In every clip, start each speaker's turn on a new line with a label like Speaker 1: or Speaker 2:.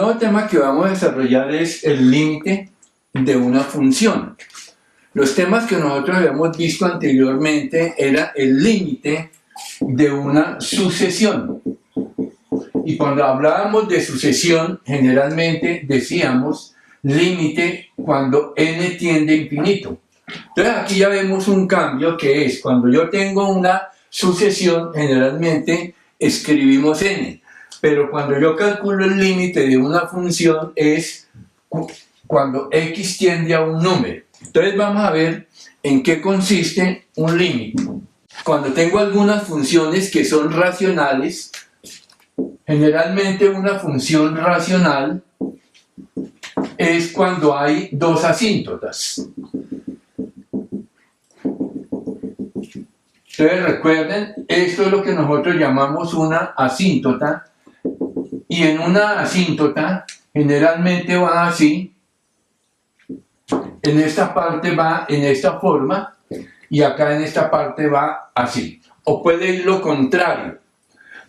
Speaker 1: nuevo tema que vamos a desarrollar es el límite de una función. Los temas que nosotros habíamos visto anteriormente era el límite de una sucesión. Y cuando hablábamos de sucesión, generalmente decíamos límite cuando n tiende a infinito. Entonces aquí ya vemos un cambio que es cuando yo tengo una sucesión, generalmente escribimos n. Pero cuando yo calculo el límite de una función es cuando x tiende a un número. Entonces vamos a ver en qué consiste un límite. Cuando tengo algunas funciones que son racionales, generalmente una función racional es cuando hay dos asíntotas. Entonces recuerden, esto es lo que nosotros llamamos una asíntota. Y en una asíntota generalmente va así, en esta parte va en esta forma y acá en esta parte va así. O puede ir lo contrario.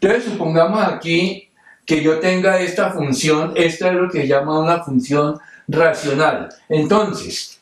Speaker 1: Entonces supongamos aquí que yo tenga esta función, esta es lo que se llama una función racional. Entonces,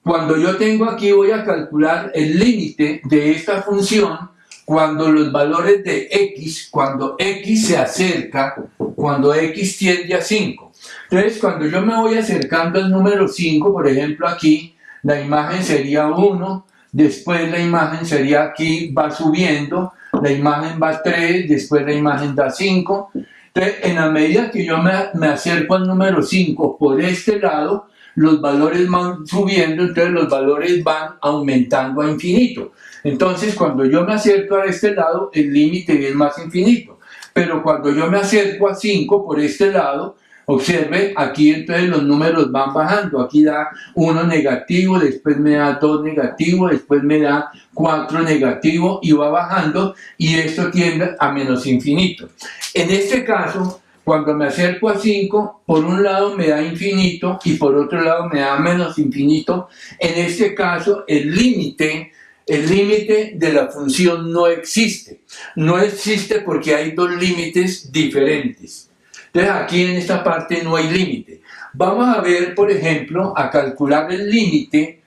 Speaker 1: cuando yo tengo aquí voy a calcular el límite de esta función cuando los valores de x, cuando x se acerca, cuando x tiende a 5. Entonces, cuando yo me voy acercando al número 5, por ejemplo aquí, la imagen sería 1, después la imagen sería aquí, va subiendo, la imagen va 3, después la imagen da 5. Entonces, en la medida que yo me acerco al número 5 por este lado, los valores van subiendo, entonces los valores van aumentando a infinito. Entonces, cuando yo me acerco a este lado, el límite es más infinito. Pero cuando yo me acerco a 5 por este lado, observe, aquí entonces los números van bajando. Aquí da 1 negativo, después me da 2 negativo, después me da 4 negativo y va bajando y esto tiende a menos infinito. En este caso, cuando me acerco a 5, por un lado me da infinito y por otro lado me da menos infinito. En este caso, el límite de la función no existe. No existe porque hay dos límites diferentes. Entonces aquí en esta parte no hay límite. Vamos a ver, por ejemplo, a calcular el límite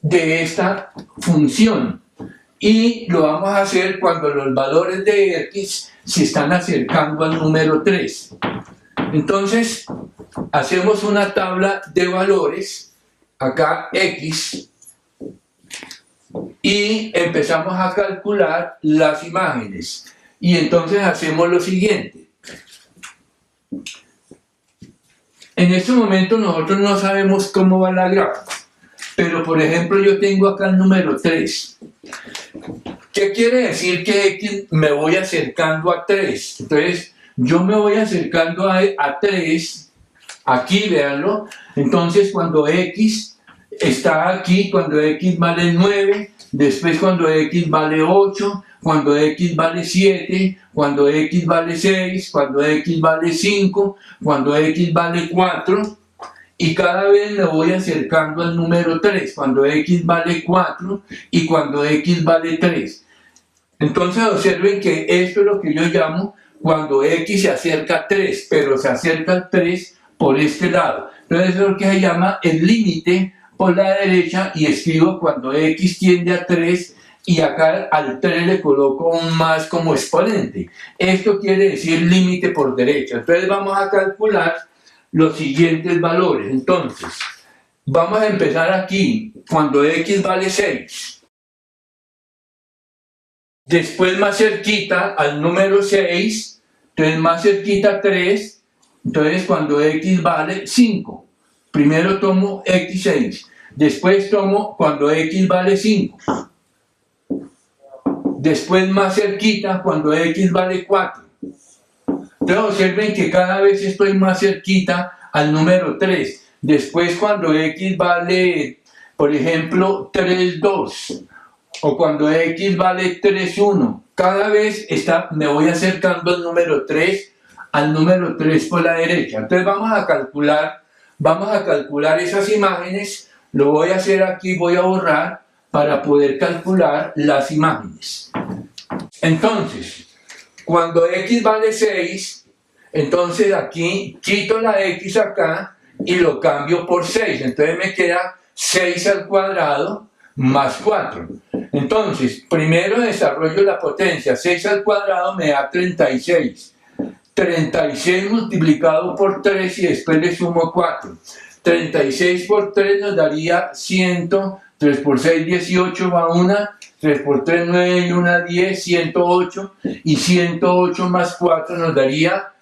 Speaker 1: de esta función. Y lo vamos a hacer cuando los valores de x se están acercando al número 3. Entonces, hacemos una tabla de valores, acá x, y empezamos a calcular las imágenes. Y entonces hacemos lo siguiente. En este momento nosotros no sabemos cómo va la gráfica, pero por ejemplo yo tengo acá el número 3. ¿Qué quiere decir que x me voy acercando a 3? Entonces yo me voy acercando a 3, aquí véanlo, entonces cuando x está aquí, cuando x vale 9, después cuando x vale 8, cuando x vale 7, cuando x vale 6, cuando x vale 5, cuando x vale 4, y cada vez me voy acercando al número 3, cuando x vale 4 y cuando x vale 3. Entonces observen que esto es lo que yo llamo cuando x se acerca a 3, pero se acerca al 3 por este lado. Entonces eso es lo que se llama el límite por la derecha y escribo cuando x tiende a 3 y acá al 3 le coloco un más como exponente. Esto quiere decir límite por derecha. Entonces vamos a calcular los siguientes valores. Entonces, vamos a empezar aquí cuando x vale 6. Después más cerquita al número 6, entonces más cerquita a 3, entonces cuando x vale 5. Primero tomo x6, después tomo cuando x vale 5. Después más cerquita cuando x vale 4. Entonces observen que cada vez estoy más cerquita al número 3. Después cuando x vale, por ejemplo, 3,2. O cuando x vale 3,1. Cada vez me voy acercando al número 3 por la derecha. Entonces vamos a calcular esas imágenes. Lo voy a hacer aquí, voy a borrar para poder calcular las imágenes. Entonces, cuando x vale 6, Entonces aquí quito la x acá y lo cambio por 6. Entonces me queda 6 al cuadrado más 4. Entonces, primero desarrollo la potencia. 6 al cuadrado me da 36. 36 multiplicado por 3 y después le sumo 4. 36 por 3 nos daría 100. 3 por 6, 18, va 1. 3 por 3, 9 y 1, 10, 108. Y 108 más 4 nos daría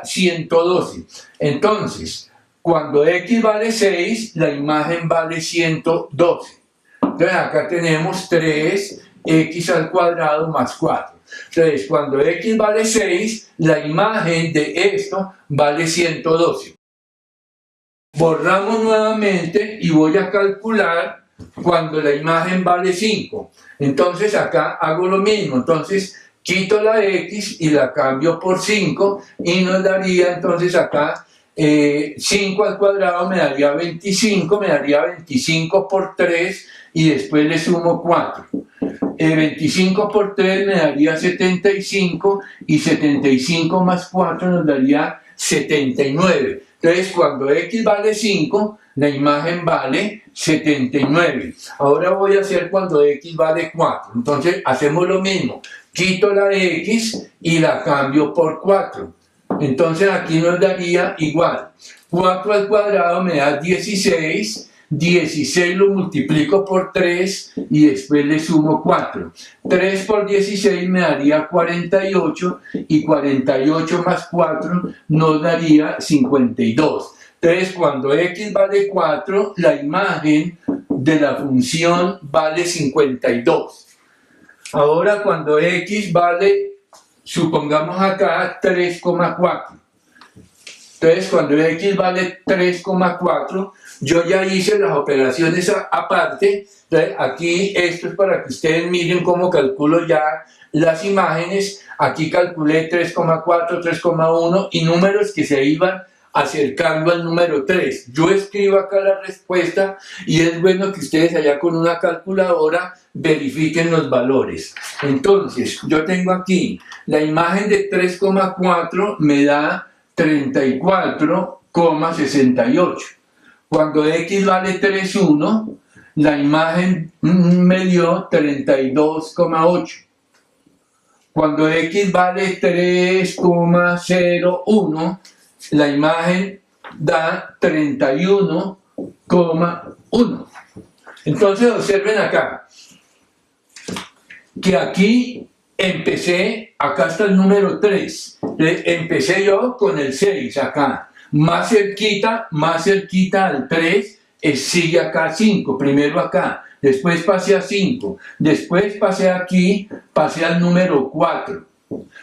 Speaker 1: 112. Entonces, cuando x vale 6, la imagen vale 112. Entonces acá tenemos 3x al cuadrado más 4. Entonces, cuando x vale 6, la imagen de esto vale 112. Borramos nuevamente y voy a calcular cuando la imagen vale 5. Entonces acá hago lo mismo. Entonces quito la x y la cambio por 5 y nos daría entonces acá 5 al cuadrado me daría 25, me daría 25 por 3 y después le sumo 4. 25 por 3 me daría 75 y 75 más 4 nos daría 79. Entonces cuando x vale 5, la imagen vale 79. Ahora voy a hacer cuando x vale 4. Entonces hacemos lo mismo. Quito la x y la cambio por 4. Entonces aquí nos daría igual. 4 al cuadrado me da 16. 16 lo multiplico por 3 y después le sumo 4. 3 por 16 me daría 48 y 48 más 4 nos daría 52. Entonces cuando x vale 4, la imagen de la función vale 52. Ahora cuando x vale, supongamos acá 3,4. Entonces cuando x vale 3,4, yo ya hice las operaciones aparte. Entonces aquí esto es para que ustedes miren cómo calculo ya las imágenes. Aquí calculé 3,4, 3,1 y números que se iban acercando al número 3. Yo escribo acá la respuesta y es bueno que ustedes allá con una calculadora verifiquen los valores. Entonces yo tengo aquí la imagen de 3,4 me da 34,68. Cuando x vale 3,1, la imagen me dio 32,8. Cuando x vale 3,01, la imagen da 31,1. Entonces observen acá, que aquí empecé, acá está el número 3, empecé yo con el 6 acá, más cerquita al 3, sigue acá 5, primero acá, después pasé a 5, después pasé aquí, pasé al número 4,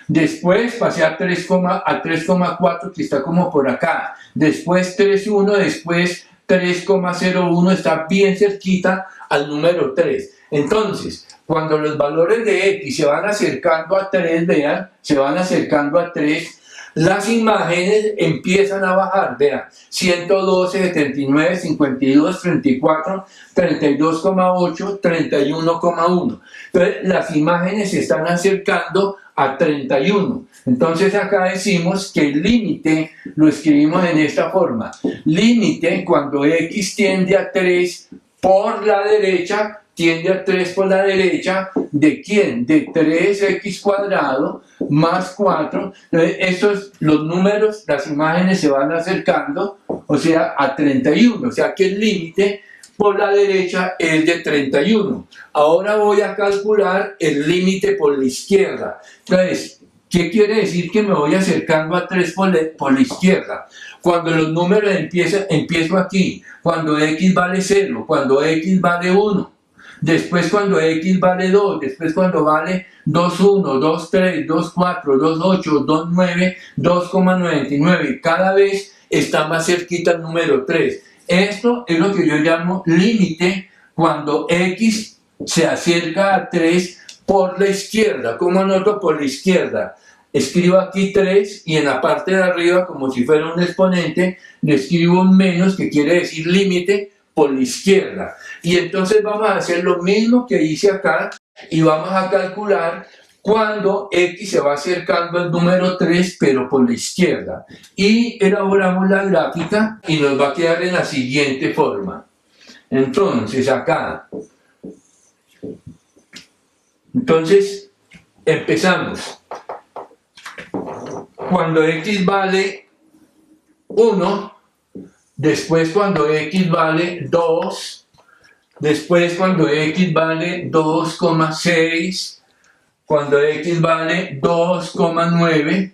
Speaker 1: después pasé a 3,4 que está como por acá, después 3,1, después 3,01 está bien cerquita al número 3. Entonces, cuando los valores de x se van acercando a 3, vean, se van acercando a 3, las imágenes empiezan a bajar, vean, 112, 79, 52, 34, 32,8, 31,1. Entonces, las imágenes se están acercando a 31. Entonces acá decimos que el límite lo escribimos en esta forma. Límite cuando x tiende a 3 por la derecha, tiende a 3 por la derecha, ¿de quién? De 3x cuadrado más 4. Entonces, estos, los números, las imágenes se van acercando, o sea, a 31. O sea, que el límite por la derecha es de 31. Ahora voy a calcular el límite por la izquierda. Entonces, ¿qué quiere decir que me voy acercando a 3 por la izquierda? Cuando los números empiezo aquí, cuando x vale 0, cuando x vale 1. Después cuando x vale 2, después cuando vale 2,1, 2,3, 2,4, 2,8, 2,9, 2,99. Cada vez está más cerquita el número 3. Esto es lo que yo llamo límite cuando x se acerca a 3 por la izquierda. ¿Cómo anoto por la izquierda? Escribo aquí 3 y en la parte de arriba, como si fuera un exponente, le escribo un menos que quiere decir límite por la izquierda. Y entonces vamos a hacer lo mismo que hice acá y vamos a calcular cuando x se va acercando al número 3, pero por la izquierda. Y elaboramos la gráfica y nos va a quedar en la siguiente forma. Entonces, acá. Entonces, empezamos. Cuando x vale 1, después cuando x vale 2, después cuando x vale 2,6, cuando x vale 2,9,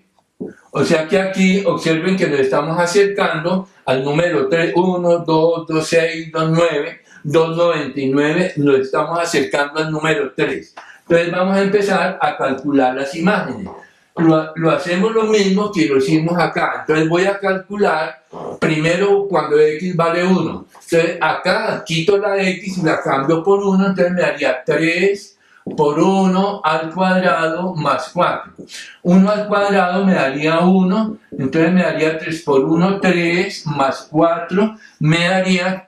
Speaker 1: o sea que aquí observen que nos estamos acercando al número 3, 1, 2, 2, 6, 2, 9, 2,99, nos estamos acercando al número 3. Entonces vamos a empezar a calcular las imágenes. Lo hacemos lo mismo que lo hicimos acá. Entonces voy a calcular primero cuando x vale 1. Entonces acá quito la x y la cambio por 1, entonces me daría 3 por 1 al cuadrado más 4. 1 al cuadrado me daría 1, entonces me daría 3 por 1, 3 más 4, me daría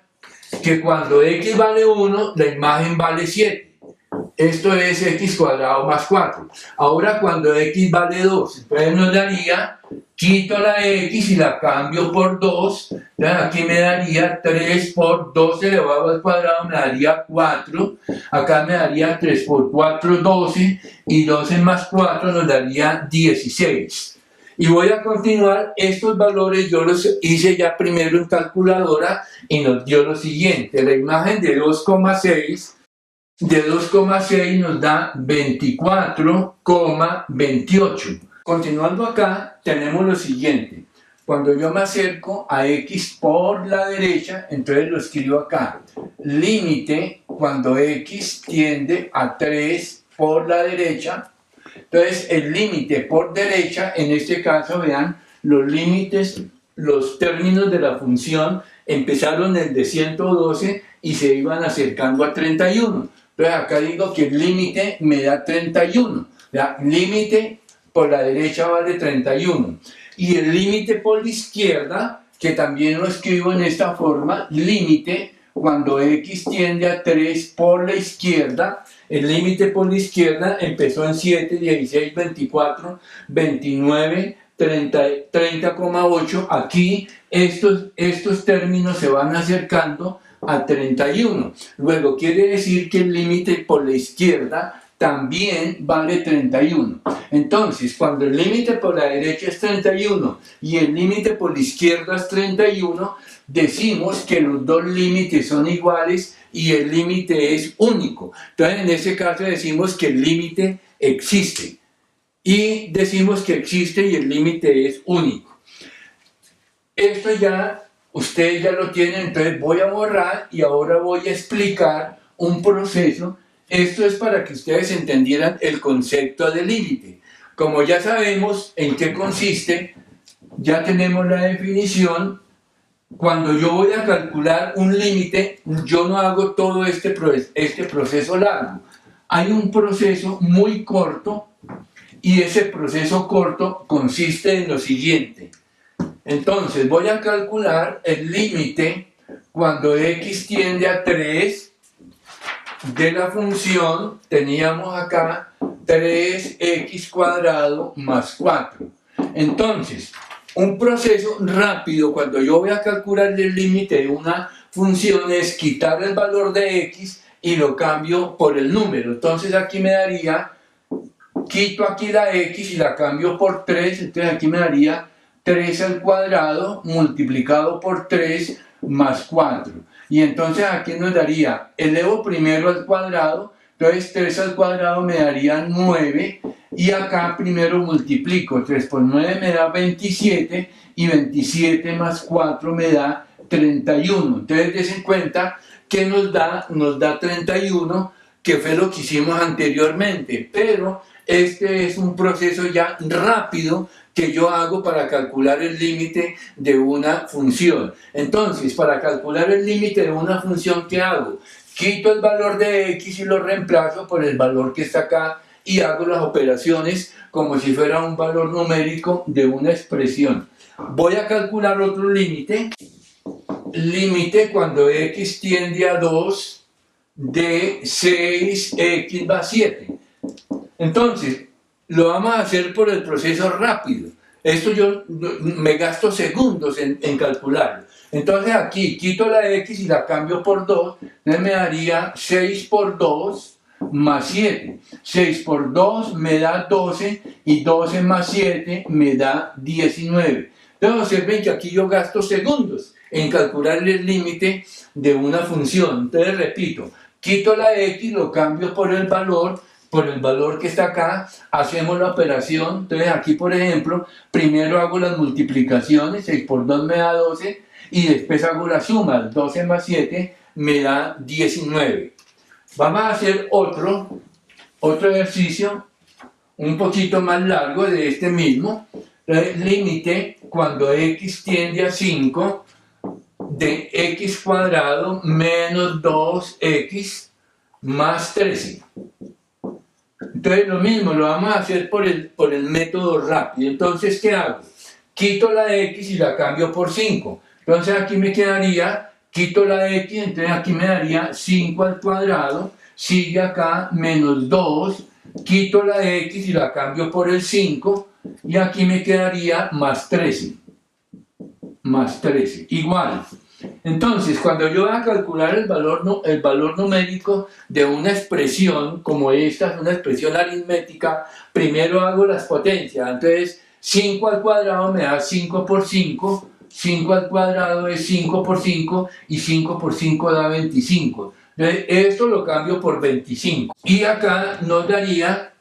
Speaker 1: que cuando x vale 1, la imagen vale 7. Esto es x cuadrado más 4. Ahora cuando x vale 2, entonces nos daría, quito la x y la cambio por 2, entonces aquí me daría 3 por 2 elevado al cuadrado, me daría 4, acá me daría 3 por 4, 12, y 12 más 4 nos daría 16. Y voy a continuar, estos valores yo los hice ya primero en calculadora y nos dio lo siguiente, la imagen de 2,6 nos da 24,28. Continuando acá, tenemos lo siguiente. Cuando yo me acerco a x por la derecha, entonces lo escribo acá. Límite cuando x tiende a 3 por la derecha. Entonces, el límite por derecha, en este caso, vean, los límites, los términos de la función empezaron el de 112 y se iban acercando a 31. Entonces acá digo que el límite me da 31. Límite por la derecha vale 31. Y el límite por la izquierda, que también lo escribo en esta forma, límite cuando x tiende a 3 por la izquierda, el límite por la izquierda empezó en 7, 16, 24, 29, 30,8. Aquí estos términos se van acercando a 31. Luego quiere decir que el límite por la izquierda también vale 31. Entonces, cuando el límite por la derecha es 31 y el límite por la izquierda es 31, decimos que los dos límites son iguales y el límite es único. Entonces, en ese caso decimos que el límite existe. Y decimos que existe y el límite es único. Esto ya ustedes ya lo tienen, entonces voy a borrar y ahora voy a explicar un proceso. Esto es para que ustedes entendieran el concepto de límite. Como ya sabemos en qué consiste, ya tenemos la definición. Cuando yo voy a calcular un límite, yo no hago todo este proceso largo. Hay un proceso muy corto y ese proceso corto consiste en lo siguiente. Entonces voy a calcular el límite cuando x tiende a 3 de la función, teníamos acá 3x cuadrado más 4. Entonces, un proceso rápido cuando yo voy a calcular el límite de una función es quitar el valor de x y lo cambio por el número. Entonces aquí me daría, quito aquí la x y la cambio por 3, entonces aquí me daría 3 al cuadrado multiplicado por 3 más 4. Y entonces aquí nos daría, elevo primero al cuadrado, entonces 3 al cuadrado me daría 9. Y acá primero multiplico, 3 por 9 me da 27 y 27 más 4 me da 31. Entonces des cuenta que nos da 31, que fue lo que hicimos anteriormente. Pero este es un proceso ya rápido que yo hago para calcular el límite de una función. Entonces, para calcular el límite de una función, ¿qué hago? Quito el valor de x y lo reemplazo por el valor que está acá y hago las operaciones como si fuera un valor numérico de una expresión. Voy a calcular otro límite. Límite cuando x tiende a 2 de 6x va a 7. Entonces, lo vamos a hacer por el proceso rápido. Esto yo me gasto segundos en calcularlo. Entonces aquí quito la x y la cambio por 2, entonces me daría 6 por 2 más 7. 6 por 2 me da 12 y 12 más 7 me da 19. Entonces observen que aquí yo gasto segundos en calcular el límite de una función. Entonces repito, quito la x, lo cambio por el valor que está acá, hacemos la operación. Entonces aquí, por ejemplo, primero hago las multiplicaciones, 6 por 2 me da 12, y después hago la suma, 12 más 7 me da 19. Vamos a hacer otro ejercicio un poquito más largo de este mismo. Límite cuando x tiende a 5 de x cuadrado menos 2x más 13. Entonces lo mismo, lo vamos a hacer por el método rápido. Entonces, ¿qué hago? Quito la x y la cambio por 5. Entonces aquí me quedaría, quito la x, entonces aquí me daría 5 al cuadrado, sigue acá menos 2, quito la x y la cambio por el 5, y aquí me quedaría más 13. Más 13, igual. Entonces, cuando yo voy a calcular el valor numérico de una expresión como esta, una expresión aritmética, primero hago las potencias. Entonces, 5 al cuadrado me da 5 por 5, 5 al cuadrado es 5 por 5, y 5 por 5 da 25. Entonces, esto lo cambio por 25. Y acá nos daría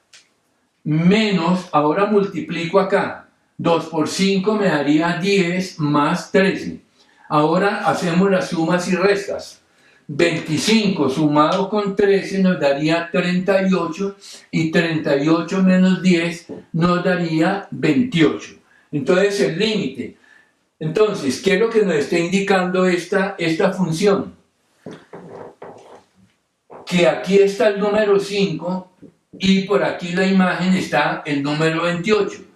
Speaker 1: menos, ahora multiplico acá, 2 por 5 me daría 10 más 13. Ahora hacemos las sumas y restas. 25 sumado con 13 nos daría 38, y 38 menos 10 nos daría 28. Entonces el límite. Entonces, ¿qué es lo que nos está indicando esta función? Que aquí está el número 5 y por aquí la imagen está el número 28.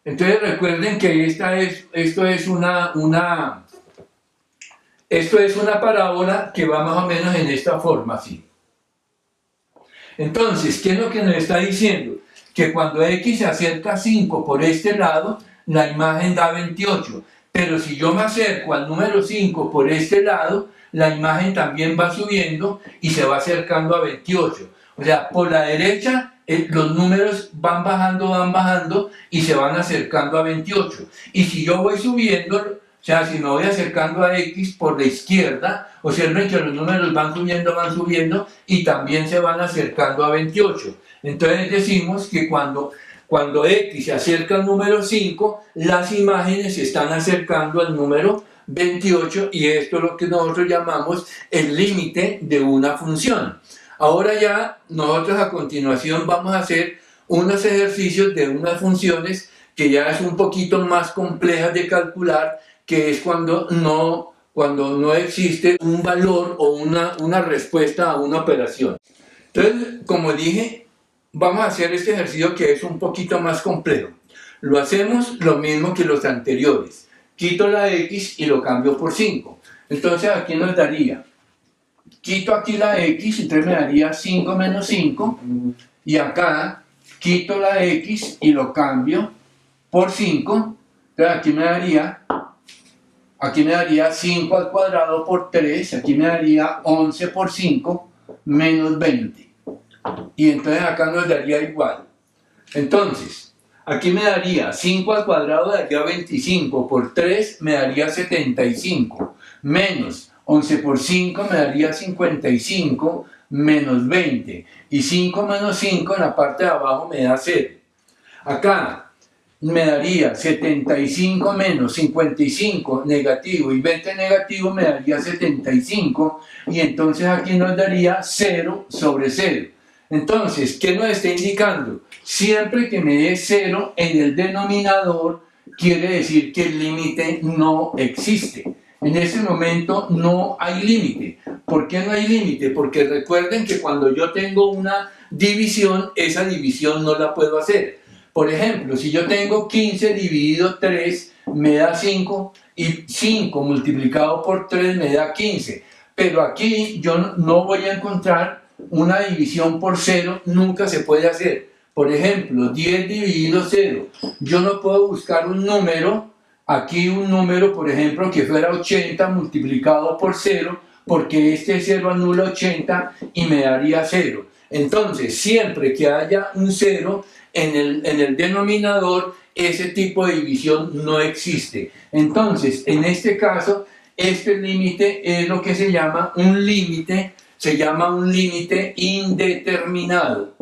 Speaker 1: Entonces recuerden que esto es una parábola que va más o menos en esta forma, así. Entonces, ¿qué es lo que nos está diciendo? Que cuando x se acerca a 5 por este lado, la imagen da 28. Pero si yo me acerco al número 5 por este lado, la imagen también va subiendo y se va acercando a 28. O sea, por la derecha los números van bajando y se van acercando a 28. Y si yo voy subiendo, o sea, si me voy acercando a x por la izquierda, observen que los números van subiendo y también se van acercando a 28. Entonces decimos que cuando x se acerca al número 5, las imágenes se están acercando al número 28, y esto es lo que nosotros llamamos el límite de una función. Ahora ya nosotros a continuación vamos a hacer unos ejercicios de unas funciones que ya es un poquito más complejas de calcular, que es cuando no existe un valor o una respuesta a una operación. Entonces, como dije, vamos a hacer este ejercicio que es un poquito más complejo. Lo hacemos lo mismo que los anteriores. Quito la x y lo cambio por 5. Entonces aquí nos daría, quito aquí la x, entonces me daría 5 menos 5, y acá quito la x y lo cambio por 5, entonces aquí me daría 5 al cuadrado por 3, aquí me daría 11 por 5 menos 20. Y entonces acá nos daría igual. Entonces, aquí me daría 5 al cuadrado daría 25, por 3 me daría 75, menos 11 por 5 me daría 55, menos 20. Y 5 menos 5 en la parte de abajo me da 0. Acá me daría 75 menos 55 negativo y 20 negativo me daría 75, y entonces aquí nos daría 0 sobre 0. Entonces, ¿qué nos está indicando? Siempre que me dé 0 en el denominador, quiere decir que el límite no existe. En ese momento no hay límite. ¿Por qué no hay límite? Porque recuerden que cuando yo tengo una división, esa división no la puedo hacer. Por ejemplo, si yo tengo 15 dividido 3, me da 5, y 5 multiplicado por 3 me da 15. Pero aquí yo no voy a encontrar una división por 0, nunca se puede hacer. Por ejemplo, 10 dividido 0. Yo no puedo buscar un número, aquí un número, por ejemplo, que fuera 80 multiplicado por 0, porque este 0 anula 80 y me daría 0. Entonces, siempre que haya un 0 en el denominador, ese tipo de división no existe. Entonces, en este caso, este límite es lo que se llama un límite indeterminado.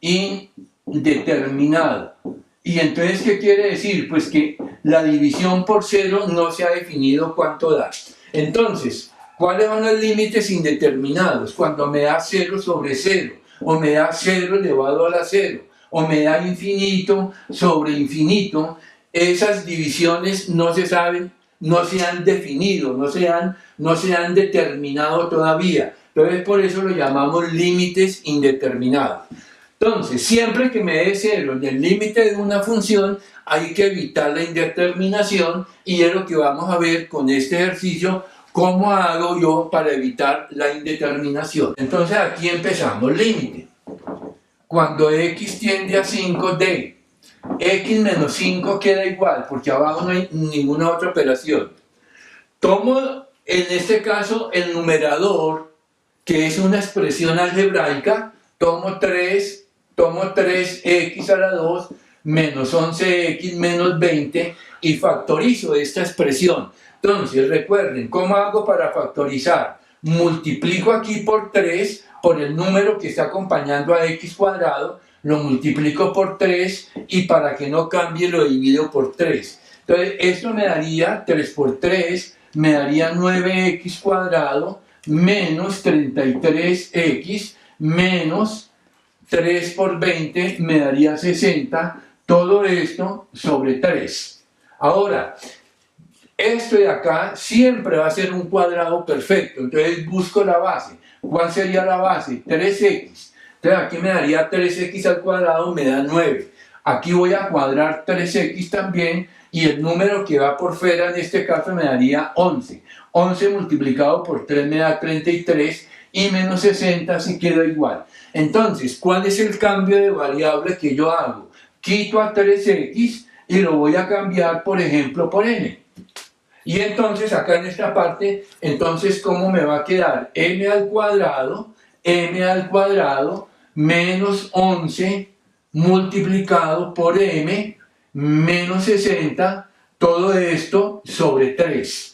Speaker 1: Indeterminado. ¿Y entonces qué quiere decir? Pues que la división por 0 no se ha definido cuánto da. Entonces, ¿cuáles son los límites indeterminados? Cuando me da 0 sobre 0, o me da 0 elevado a la 0, o me da infinito sobre infinito. Esas divisiones no se saben, no se han definido, no se han determinado todavía. Entonces, por eso lo llamamos límites indeterminados. Entonces, siempre que me dé 0 en el límite de una función, hay que evitar la indeterminación, y es lo que vamos a ver con este ejercicio, cómo hago yo para evitar la indeterminación. Entonces, aquí empezamos, límite. Cuando x tiende a 5d, x menos 5 queda igual, porque abajo no hay ninguna otra operación. Tomo, en este caso, el numerador, que es una expresión algebraica, tomo 3x a la 2 menos 11x menos 20 y factorizo esta expresión. Entonces, recuerden, ¿cómo hago para factorizar? Multiplico aquí por 3, por el número que está acompañando a x cuadrado, lo multiplico por 3 y para que no cambie lo divido por 3. Entonces, esto me daría 3 por 3, me daría 9x cuadrado menos 33x menos 3 por 20 me daría 60, todo esto sobre 3. Ahora, esto de acá siempre va a ser un cuadrado perfecto, entonces busco la base. ¿Cuál sería la base? 3x. Entonces aquí me daría 3x al cuadrado, me da 9. Aquí voy a cuadrar 3x también, y el número que va por fuera en este caso me daría 11. 11 multiplicado por 3 me da 33, y menos 60 si queda igual. Entonces, ¿cuál es el cambio de variable que yo hago? Quito a 3x y lo voy a cambiar, por ejemplo, por n. Y entonces, acá en esta parte, entonces, ¿cómo me va a quedar? m al cuadrado menos 11 multiplicado por m menos 60, todo esto sobre 3.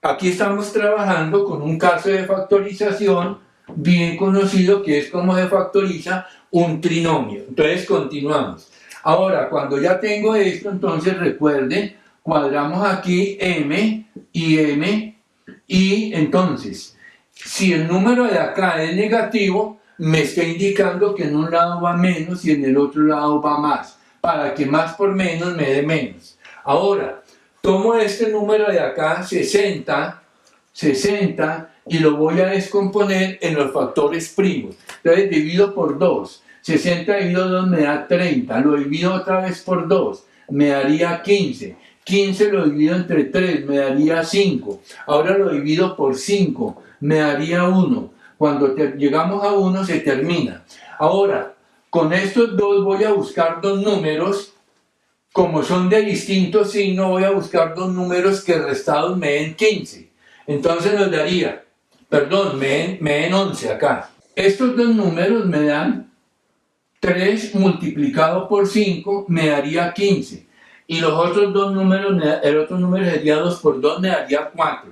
Speaker 1: Aquí estamos trabajando con un caso de factorización bien conocido, que es cómo se factoriza un trinomio. Entonces continuamos. Ahora, cuando ya tengo esto, entonces recuerden, cuadramos aquí m, y entonces, si el número de acá es negativo, me está indicando que en un lado va menos y en el otro lado va más, para que más por menos me dé menos. Ahora, tomo este número de acá, 60, y lo voy a descomponer en los factores primos. Entonces divido por 2. 60 dividido 2 me da 30. Lo divido otra vez por 2. Me daría 15. 15 lo divido entre 3. Me daría 5. Ahora lo divido por 5. Me daría 1. Cuando llegamos a 1 se termina. Ahora, con estos dos voy a buscar dos números. Como son de distinto signo, voy a buscar dos números que restados me den 15. Entonces nos daría, me den 11 acá. Estos dos números me dan 3 multiplicado por 5, me daría 15. Y los otros dos números, el otro número sería 2 por 2, me daría 4.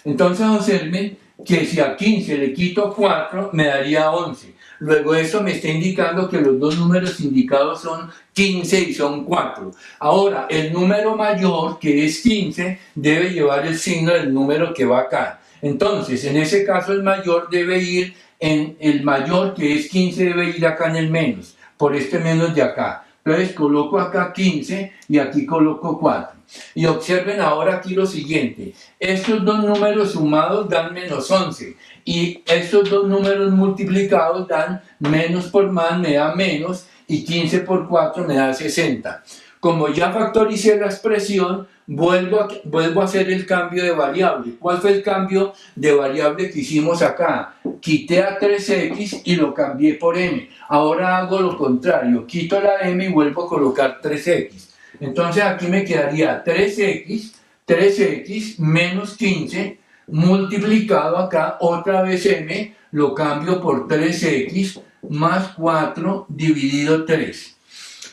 Speaker 1: Entonces observen que si a 15 le quito 4, me daría 11. Luego eso me está indicando que los dos números indicados son 15 y son 4. Ahora, el número mayor, que es 15, debe llevar el signo del número que va acá. Entonces, en ese caso el mayor debe ir en el mayor, que es 15, debe ir acá en el menos, por este menos de acá. Entonces coloco acá 15 y aquí coloco 4. Y observen ahora aquí lo siguiente. Estos dos números sumados dan menos 11. Y estos dos números multiplicados dan menos por más, me da menos. Y 15 por 4 me da 60. Como ya factoricé la expresión, vuelvo a hacer el cambio de variable. ¿Cuál fue el cambio de variable que hicimos acá? Quité a 3x y lo cambié por m. Ahora hago lo contrario, quito la m y vuelvo a colocar 3x. Entonces aquí me quedaría 3x menos 15 multiplicado acá, otra vez m, lo cambio por 3x más 4 dividido 3.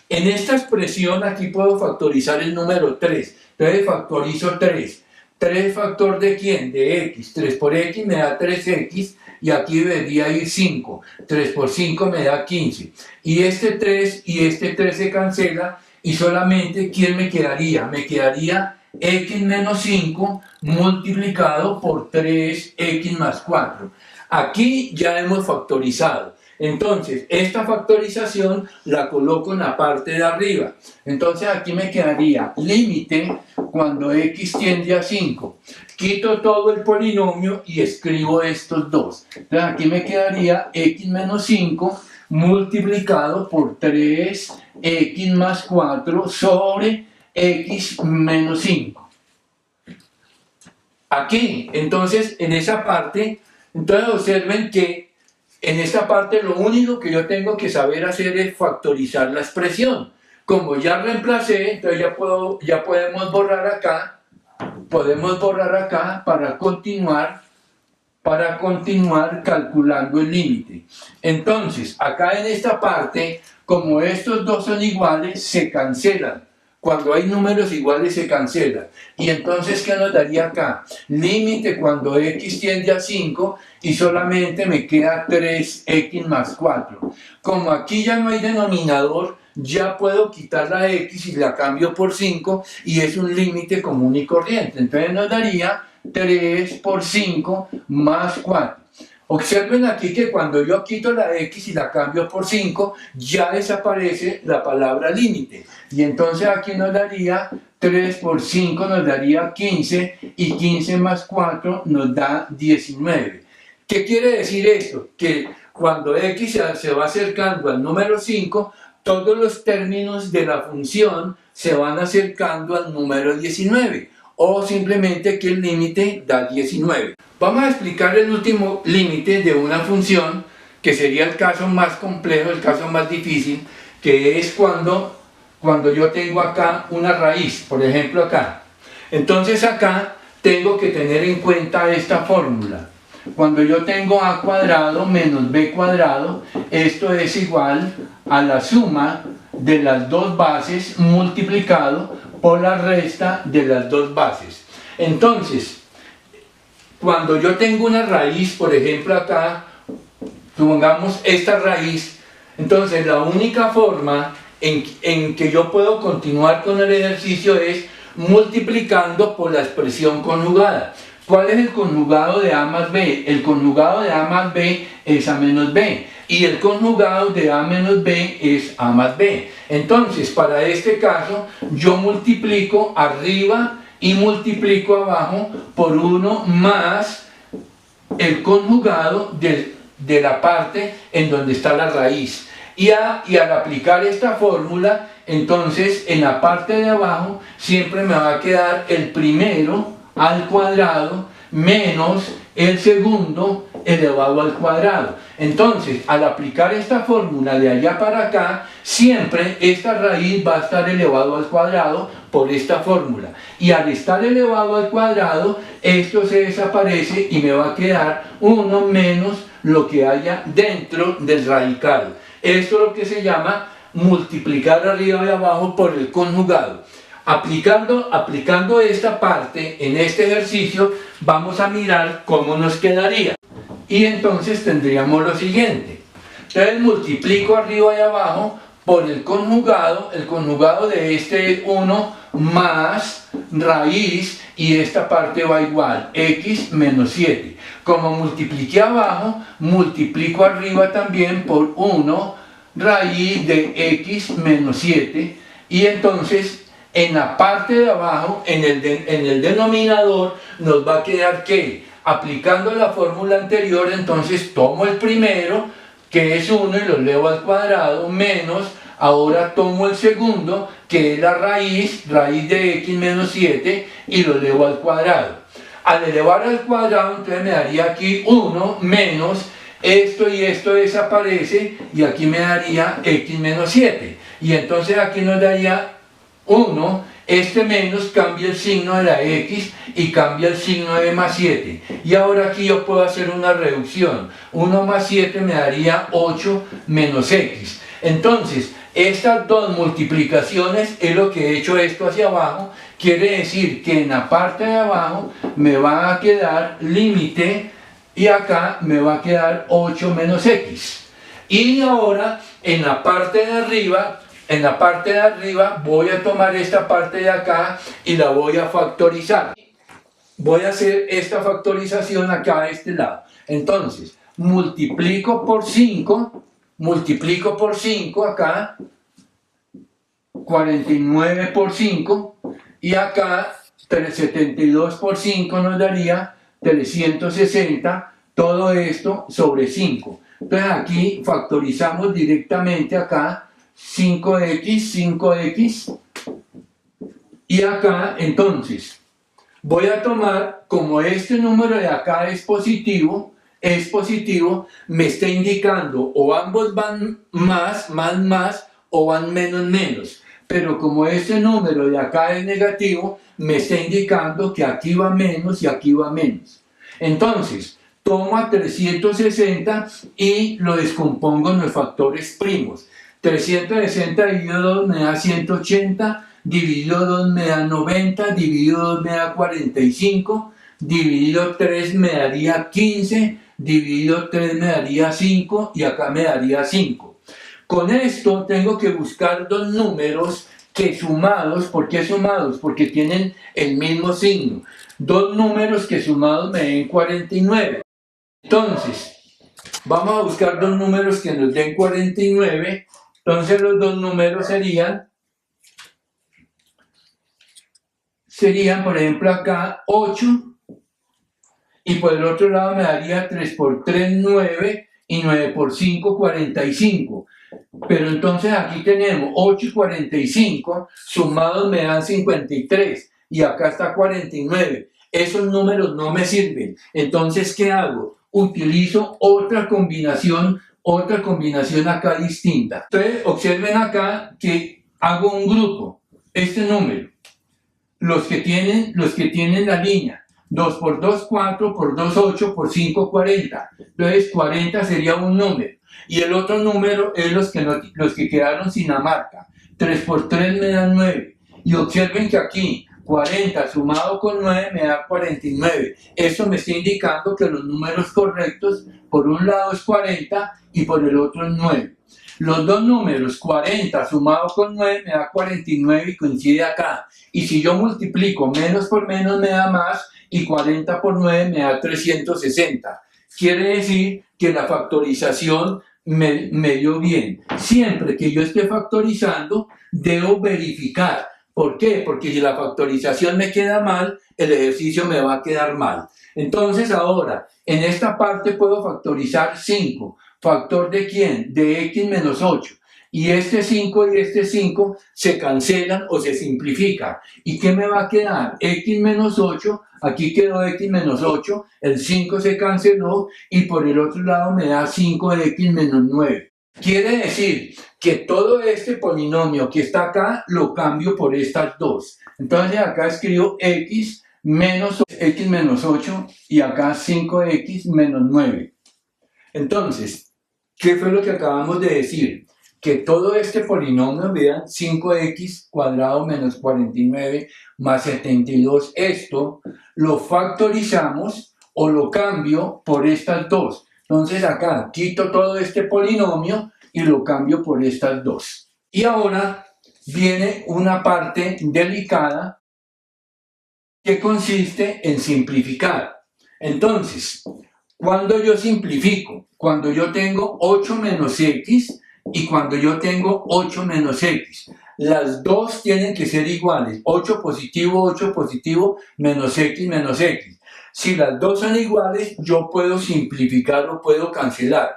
Speaker 1: En esta expresión aquí puedo factorizar el número 3. Entonces factorizo 3. ¿3 factor de quién? De x. 3 por x me da 3x y aquí debería ir 5. 3 por 5 me da 15. Y este 3 y este 3 se cancela y solamente ¿quién me quedaría? Me quedaría x menos 5 multiplicado por 3x más 4. Aquí ya hemos factorizado. Entonces, esta factorización la coloco en la parte de arriba. Entonces, aquí me quedaría límite cuando x tiende a 5. Quito todo el polinomio y escribo estos dos. Entonces, aquí me quedaría x menos 5 multiplicado por 3x más 4 sobre x menos 5. Aquí, entonces, en esa parte, entonces observen que en esta parte lo único que yo tengo que saber hacer es factorizar la expresión. Como ya reemplacé, entonces ya podemos borrar acá para continuar calculando el límite. Entonces, acá en esta parte, como estos dos son iguales, se cancelan. Cuando hay números iguales se cancelan. Y entonces, ¿qué nos daría acá? Límite cuando x tiende a 5 y solamente me queda 3x más 4. Como aquí ya no hay denominador, ya puedo quitar la x y la cambio por 5 y es un límite común y corriente. Entonces nos daría 3 por 5 más 4. Observen aquí que cuando yo quito la x y la cambio por 5, ya desaparece la palabra límite. Y entonces aquí nos daría 3 por 5 nos daría 15 y 15 más 4 nos da 19. ¿Qué quiere decir esto? Que cuando x se va acercando al número 5, todos los términos de la función se van acercando al número 19. O simplemente que el límite da 19. Vamos a explicar el último límite de una función, que sería el caso más complejo, el caso más difícil, que es cuando yo tengo acá una raíz, por ejemplo acá. Entonces acá tengo que tener en cuenta esta fórmula. Cuando yo tengo a cuadrado menos b cuadrado, esto es igual a la suma de las dos bases multiplicado por la resta de las dos bases. Entonces, cuando yo tengo una raíz, por ejemplo acá, supongamos esta raíz, entonces la única forma en que yo puedo continuar con el ejercicio es multiplicando por la expresión conjugada. ¿Cuál es el conjugado de a más b? El conjugado de a más b es a menos b. Y el conjugado de a menos b es a más b. Entonces, para este caso, yo multiplico arriba y multiplico abajo por 1 más el conjugado de la parte en donde está la raíz. Y al aplicar esta fórmula, entonces en la parte de abajo siempre me va a quedar el primero al cuadrado menos el segundo elevado al cuadrado. Entonces, al aplicar esta fórmula de allá para acá, siempre esta raíz va a estar elevado al cuadrado por esta fórmula. Y al estar elevado al cuadrado, esto se desaparece y me va a quedar 1 menos lo que haya dentro del radical. Esto es lo que se llama multiplicar arriba y abajo por el conjugado. Aplicando esta parte en este ejercicio, vamos a mirar cómo nos quedaría. Y entonces tendríamos lo siguiente. Entonces multiplico arriba y abajo por el conjugado de este es 1 más raíz, y esta parte va igual, x menos 7. Como multipliqué abajo, multiplico arriba también por 1 raíz de x menos 7, y entonces en la parte de abajo, en el denominador, nos va a quedar que, aplicando la fórmula anterior, entonces tomo el primero, que es 1, y lo elevo al cuadrado, menos, Ahora tomo el segundo, que es la raíz de x menos 7, y lo elevo al cuadrado. Al elevar al cuadrado, entonces me daría aquí 1 menos esto y esto desaparece, y aquí me daría x menos 7. Y entonces aquí nos daría 1, este menos cambia el signo de la x y cambia el signo de más 7. Y ahora aquí yo puedo hacer una reducción. 1 más 7 me daría 8 menos x. Entonces, estas dos multiplicaciones es lo que he hecho esto hacia abajo. Quiere decir que en la parte de abajo me va a quedar límite y acá me va a quedar 8 menos x. Y ahora en la parte de arriba voy a tomar esta parte de acá y la voy a factorizar. Voy a hacer esta factorización acá a este lado. Entonces, multiplico por 5 acá, 49 por 5, y acá 72 por 5 nos daría 360, todo esto sobre 5. Entonces aquí factorizamos directamente acá 5x, y acá entonces voy a tomar, como este número de acá es positivo, me está indicando o ambos van más, o van menos. Pero como este número de acá es negativo, me está indicando que aquí va menos y aquí va menos. Entonces, tomo a 360 y lo descompongo en los factores primos. 360 dividido 2 me da 180, dividido 2 me da 90, dividido 2 me da 45, dividido 3 me daría 15, dividido 3 me daría 5 y acá me daría 5. Con esto tengo que buscar dos números que sumados, ¿por qué sumados? Porque tienen el mismo signo. Dos números que sumados me den 49. Entonces, vamos a buscar dos números que nos den 49. Entonces los dos números serían, por ejemplo, acá 8. Y por el otro lado me daría 3 por 3, 9. Y 9 por 5, 45. Pero entonces aquí tenemos 8 y 45, sumados me dan 53, y acá está 49. Esos números no me sirven. Entonces, ¿qué hago? Utilizo otra combinación acá distinta. Entonces, observen acá que hago un grupo. Este número, los que tienen la línea, 2 por 2, 4, por 2, 8, por 5, 40. Entonces, 40 sería un número. Y el otro número es los que quedaron sin la marca. 3 por 3 me da 9. Y observen que aquí 40 sumado con 9 me da 49. Eso me está indicando que los números correctos, por un lado es 40 y por el otro es 9. Los dos números, 40 sumado con 9 me da 49 y coincide acá. Y si yo multiplico menos por menos me da más, y 40 por 9 me da 360. Quiere decir que la factorización me dio bien. Siempre que yo esté factorizando, debo verificar. ¿Por qué? Porque si la factorización me queda mal, el ejercicio me va a quedar mal. Entonces ahora, en esta parte puedo factorizar 5. ¿Factor de quién? De x menos 8. Y este 5 y este 5 se cancelan o se simplifican. ¿Y qué me va a quedar? X menos 8, aquí quedó x menos 8, el 5 se canceló y por el otro lado me da 5x menos 9. Quiere decir que todo este polinomio que está acá lo cambio por estas dos. Entonces acá escribo x menos 8 y acá 5x menos 9. Entonces, ¿qué fue lo que acabamos de decir? Que todo este polinomio, vean, 5x cuadrado menos 49 más 72, esto lo factorizamos o lo cambio por estas dos. Entonces acá quito todo este polinomio y lo cambio por estas dos. Y ahora viene una parte delicada que consiste en simplificar. Entonces, cuando yo simplifico, cuando yo tengo 8 menos x y cuando yo tengo 8 menos x, las dos tienen que ser iguales, 8 positivo, menos x. Si las dos son iguales, yo puedo simplificar o puedo cancelar.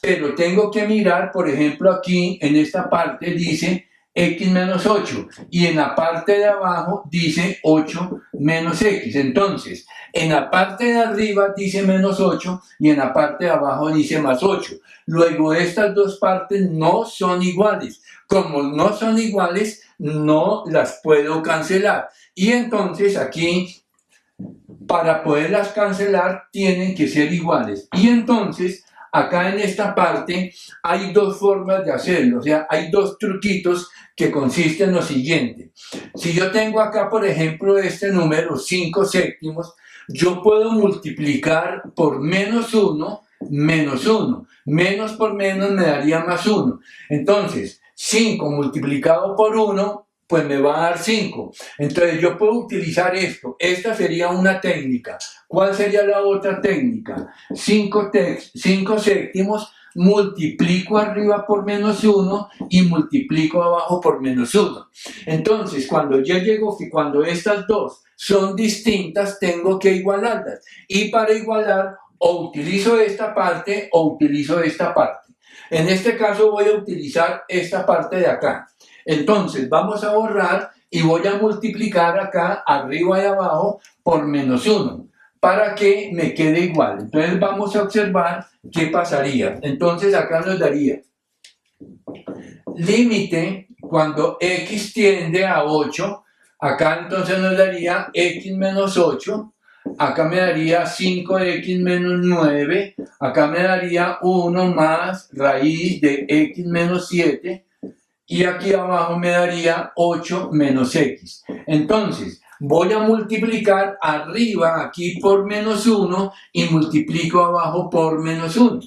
Speaker 1: pero tengo que mirar, por ejemplo, aquí en esta parte dice x menos 8 y en la parte de abajo dice 8 menos x. Entonces, en la parte de arriba dice menos 8 y en la parte de abajo dice más 8. Luego, estas dos partes no son iguales. Como no son iguales, no las puedo cancelar. Y entonces aquí, para poderlas cancelar, tienen que ser iguales. Y entonces, acá en esta parte hay dos formas de hacerlo, o sea, hay dos truquitos que consisten en lo siguiente. Si yo tengo acá, por ejemplo, este número 5 séptimos, yo puedo multiplicar por menos 1, menos 1. Menos por menos me daría más 1. Entonces, 5 multiplicado por 1, pues me va a dar 5. Entonces yo puedo utilizar esto. Esta sería una técnica. ¿Cuál sería la otra técnica? 5 séptimos, multiplico arriba por menos 1 y multiplico abajo por menos 1. Entonces, cuando estas dos son distintas, tengo que igualarlas. Y para igualar, o utilizo esta parte o utilizo esta parte. En este caso voy a utilizar esta parte de acá. Entonces vamos a borrar y voy a multiplicar acá arriba y abajo por menos 1 para que me quede igual. Entonces vamos a observar qué pasaría. Entonces acá nos daría límite cuando x tiende a 8. Acá entonces nos daría x menos 8. Acá me daría 5x menos 9. Acá me daría 1 más raíz de x menos 7. Y aquí abajo me daría 8 menos x. Entonces, voy a multiplicar arriba aquí por menos 1 y multiplico abajo por menos 1.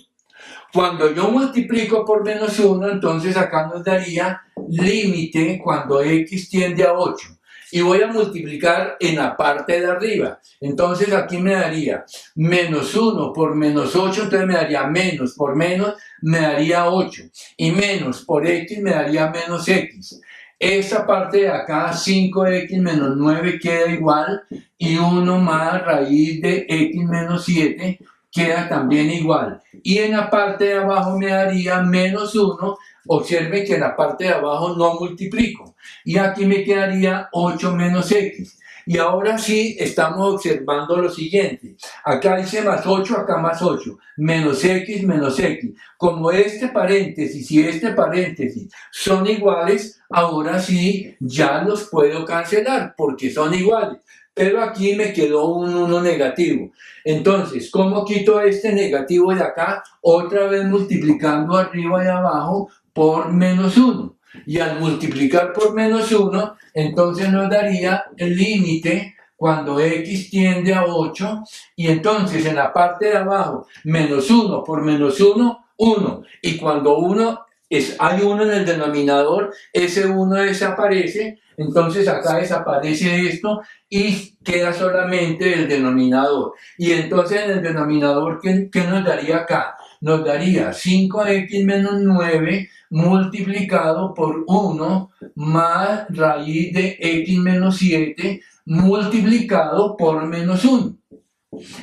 Speaker 1: Cuando yo multiplico por menos 1, entonces acá nos daría límite cuando x tiende a 8. Y voy a multiplicar en la parte de arriba. Entonces aquí me daría menos 1 por menos 8, entonces me daría menos por menos, me daría 8. Y menos por x me daría menos x. Esta parte de acá, 5x menos 9, queda igual. Y 1 más raíz de x menos 7 queda también igual. Y en la parte de abajo me daría menos 1. Observen que en la parte de abajo no multiplico. Y aquí me quedaría 8 menos x. Y ahora sí estamos observando lo siguiente. Acá dice más 8, acá más 8. Menos x, menos x. Como este paréntesis y este paréntesis son iguales, ahora sí ya los puedo cancelar porque son iguales. Pero aquí me quedó un 1 negativo. Entonces, ¿cómo quito este negativo de acá? Otra vez multiplicando arriba y abajo por menos 1. Y al multiplicar por menos 1, entonces nos daría el límite cuando x tiende a 8. Y entonces en la parte de abajo, menos 1 por menos 1, 1. Y cuando hay 1 en el denominador, ese 1 desaparece. Entonces acá desaparece esto y queda solamente el denominador. Y entonces en el denominador, ¿qué nos daría acá? Nos daría 5x menos 9 multiplicado por 1 más raíz de x menos 7 multiplicado por menos 1.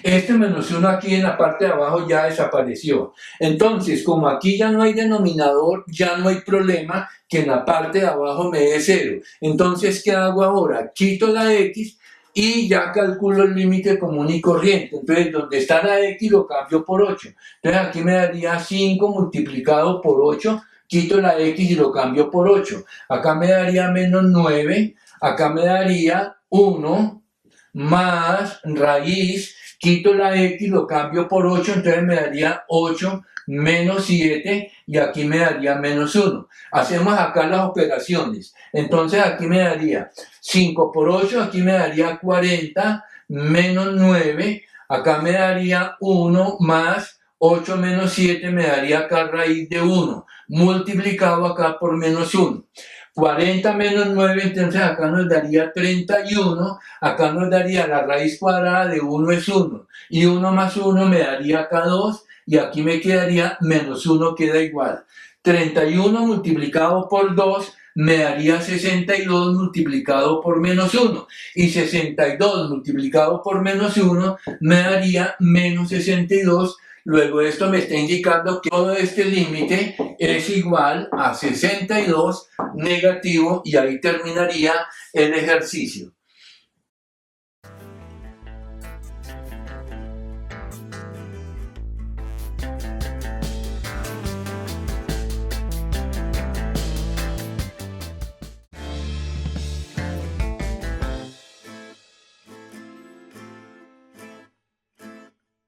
Speaker 1: Este menos 1 aquí en la parte de abajo ya desapareció. Entonces, como aquí ya no hay denominador, ya no hay problema que en la parte de abajo me dé 0. Entonces, ¿qué hago ahora? Quito la x y ya calculo el límite común y corriente. Entonces, donde está la x lo cambio por 8. Entonces, aquí me daría 5 multiplicado por 8. Quito la x y lo cambio por 8. Acá me daría menos 9. Acá me daría 1 más raíz, quito la x, lo cambio por 8, entonces me daría 8 menos 7 y aquí me daría menos 1. Hacemos acá las operaciones. Entonces aquí me daría 5 por 8, aquí me daría 40 menos 9, acá me daría 1 más 8 menos 7 me daría acá raíz de 1, multiplicado acá por menos 1. 40 menos 9, entonces acá nos daría 31, acá nos daría la raíz cuadrada de 1 es 1, y 1 más 1 me daría acá 2, y aquí me quedaría menos 1 queda igual. 31 multiplicado por 2 me daría 62 multiplicado por menos 1, y 62 multiplicado por menos 1 me daría menos 62, Luego esto me está indicando que todo este límite es igual a 62 negativo y ahí terminaría el ejercicio.